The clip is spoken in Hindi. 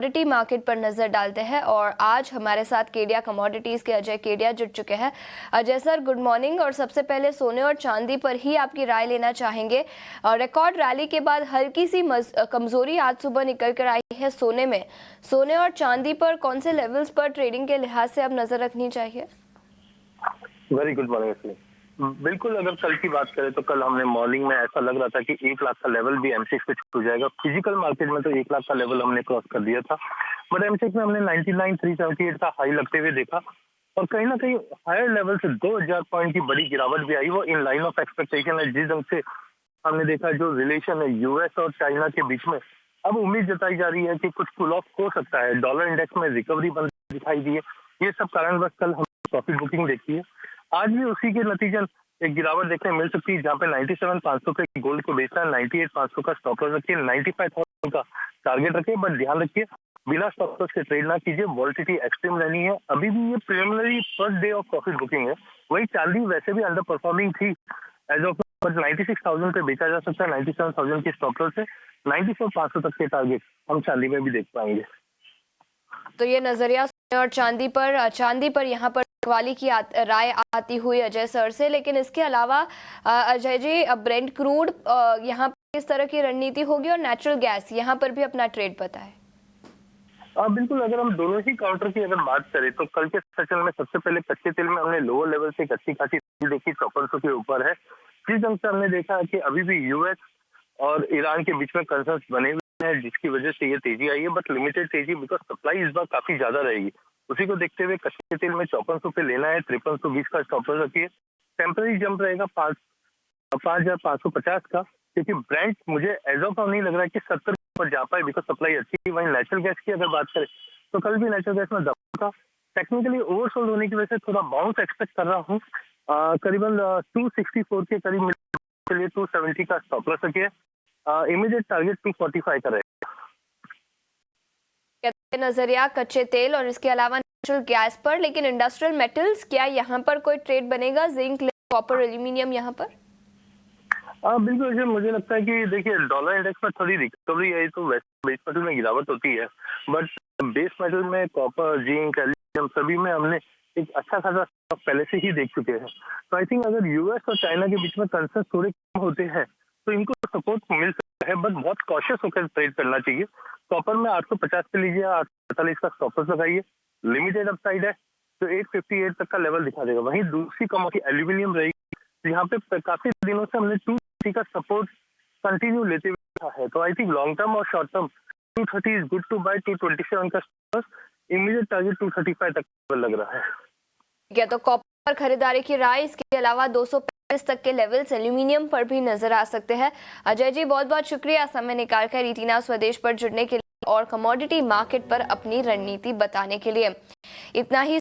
कमोडिटी मार्केट पर नजर डालते हैं और आज हमारे साथ केडिया कमोडिटीज के अजय केडिया जुड़ चुके हैं। Ajay sir, good morning. और सबसे पहले सोने और चांदी पर ही आपकी राय लेना चाहेंगे। रिकॉर्ड रैली के बाद हल्की सी कमजोरी आज सुबह निकल कर आई है सोने में। सोने और चांदी पर कौन से लेवल्स पर ट्रेडिंग के लिहाज से अब नजर रखनी चाहिए? Very good morning. बिल्कुल, अगर कल की बात करें तो कल हमने मॉर्निंग में ऐसा लग रहा था कि 1 लाख का लेवल भी एमसीएक्स पे छू जाएगा। फिजिकल मार्केट में तो 1 लाख का लेवल हमने क्रॉस कर दिया था, बट एमसीएक्स में हमने 99,378 का हाई लगते हुए देखा और कहीं ना कहीं हायर लेवल से 2000 पॉइंट की बड़ी गिरावट भी आई। वो इन लाइन ऑफ एक्सपेक्टेशन है। जिस ढंग से हमने देखा जो रिलेशन है यूएस और चाइना के बीच में, अब उम्मीद जताई जा रही है कि कुछ कूल ऑफ हो सकता है। डॉलर इंडेक्स में रिकवरी बंद दिखाई दी है। ये सब कारणवश कल हम प्रॉफिट बुकिंग देखी है। आज भी उसी के नतीजन एक गिरावट देखने मिल सकती है, जहाँ पे 97,500 पे गोल्ड को बेचना है, 98,500 का स्टॉप लॉस रखिए, 95,000 का टारगेट रखिए, बट ध्यान रखिए बिना स्टॉप लॉस के ट्रेड ना कीजिए। वॉलेटिलिटी एक्सट्रीम रहनी है। अभी भी ये preliminary first day of profit booking है। वही चांदी वैसे भी अंडर परफॉर्मिंग थी एज ऑफ, बट 96,000 पे बेचा जा सकता है। 97,000 की स्टॉप लॉस से 94,500 तक के टारगेट हम चांदी में भी देख पाएंगे। तो ये नजरिया और चांदी पर यहाँ पर वाली की राय आती हुई अजय सर से। लेकिन इसके अलावा अजय जी, ब्रेंट क्रूड यहाँ पर किस तरह की रणनीति होगी और नेचुरल गैस यहाँ पर भी अपना ट्रेड बताएं। बिल्कुल, अगर हम दोनों ही काउंटर की अगर बात करें तो कल के सेशन में सबसे पहले कच्चे तेल में हमने लोअर लेवल से एक अच्छी खासी देखी, 5400 के ऊपर है। जिस ढंग से हमने देखा है कि अभी भी यूएस और ईरान के बीच में कंसर्न्स बने हुए हैं, जिसकी वजह से ये तेजी आई है, बट लिमिटेड तेजी, बिकॉज सप्लाई इस बार काफी ज्यादा रहेगी। उसी को देखते हुए कच्चे तेल में 5400 पे लेना है, 5320 का स्टॉप लॉस रखिए। टेम्पररी जंप रहेगा 5,550 का, क्योंकि ब्रेंट मुझे एज ऑफ नहीं लग रहा है कि 70 पर जा पाए, बिकॉज सप्लाई अच्छी है। वहीं नेचुरल गैस की अगर बात करें तो कल भी नेचुरल गैस में दबा था। टेक्निकली ओवरसोल्ड होने की वजह से थोड़ा बाउंस एक्सपेक्ट कर रहा हूँ। करीबन 264 के करीब के लिए 270 का स्टॉप लॉस रखिए। इमीडिएट टारगेट 245 का रहेगा। नजरिया कच्चे तेल और इसके अलावा नेचुरल गैस पर, लेकिन इंडस्ट्रियल मेटल्स, क्या यहाँ पर कोई ट्रेड बनेगा? जिंक, कॉपर, एल्यूमिनियम यहाँ पर? बिल्कुल, मुझे लगता है कि देखिए डॉलर इंडेक्स में थोड़ी रिकवरी आई तो वैसे बेस मेटल में गिरावट होती है, बट बेस मेटल में कॉपर, जिंक, एल्यूमिनियम सभी में हमने एक अच्छा खासा पहले से ही देख चुके हैं। तो आई थिंक अगर यूएस और चाइना के बीच में कंसर्न थोड़े कम होते हैं तो इनको सपोर्ट मिल सकता है, बट बहुत कॉशियस होकर ट्रेड करना चाहिए। कॉपर में 850 पे लीजिए, 845 का स्टॉप लॉस लगाइए। लिमिटेड अपसाइड है तो 858 तक का लेवल दिखा देगा। वहीं दूसरी कमोडिटी एल्यूमिनियम रहेगी, यहाँ पे काफी दिनों से हमने 230 का सपोर्ट कंटिन्यू लेते हुए रखा है। तो आई थिंक लॉन्ग टर्म और short term 230 is good to buy. 227 का स्टॉप, इमीडिएट टारगेट 235 तक लग रहा है। क्या तो कॉपर खरीदारी की राय, इसके अलावा 235 तक के लेवल्स एल्यूमिनियम पर भी नजर आ सकते हैं। अजय जी, बहुत बहुत शुक्रिया समय निकालकर इतना स्वदेश पर जुड़ने के लिए और कमोडिटी मार्केट पर अपनी रणनीति बताने के लिए। इतना ही